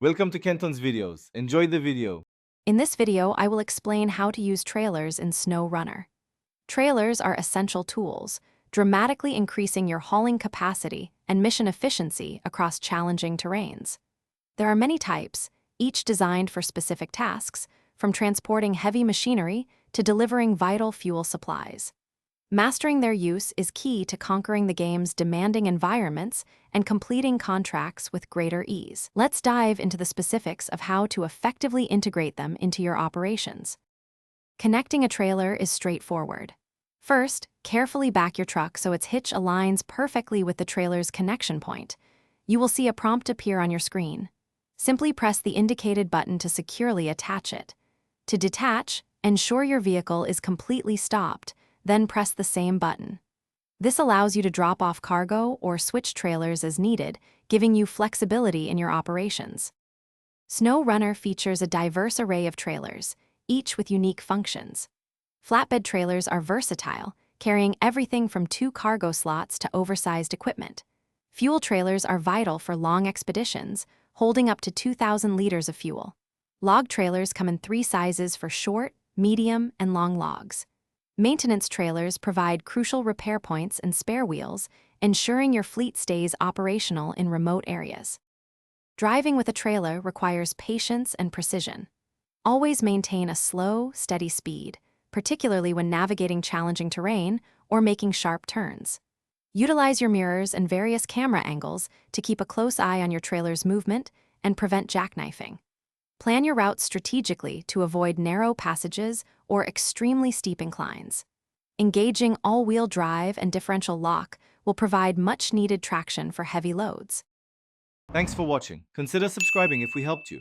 Welcome to Kenton's videos. Enjoy the video. In this video, I will explain how to use trailers in SnowRunner. Trailers are essential tools, dramatically increasing your hauling capacity and mission efficiency across challenging terrains. There are many types, each designed for specific tasks, from transporting heavy machinery to delivering vital fuel supplies. Mastering their use is key to conquering the game's demanding environments and completing contracts with greater ease. Let's dive into the specifics of how to effectively integrate them into your operations. Connecting a trailer is straightforward. First, carefully back your truck so its hitch aligns perfectly with the trailer's connection point. You will see a prompt appear on your screen. Simply press the indicated button to securely attach it. To detach, ensure your vehicle is completely stopped, then press the same button. This allows you to drop off cargo or switch trailers as needed, giving you flexibility in your operations. SnowRunner features a diverse array of trailers, each with unique functions. Flatbed trailers are versatile, carrying everything from 2 cargo slots to oversized equipment. Fuel trailers are vital for long expeditions, holding up to 2,000 liters of fuel. Log trailers come in 3 sizes for short, medium, and long logs. Maintenance trailers provide crucial repair points and spare wheels, ensuring your fleet stays operational in remote areas. Driving with a trailer requires patience and precision. Always maintain a slow, steady speed, particularly when navigating challenging terrain or making sharp turns. Utilize your mirrors and various camera angles to keep a close eye on your trailer's movement and prevent jackknifing. Plan your routes strategically to avoid narrow passages or extremely steep inclines. Engaging all-wheel drive and differential lock will provide much-needed traction for heavy loads. Thanks for watching. Consider subscribing if we helped you.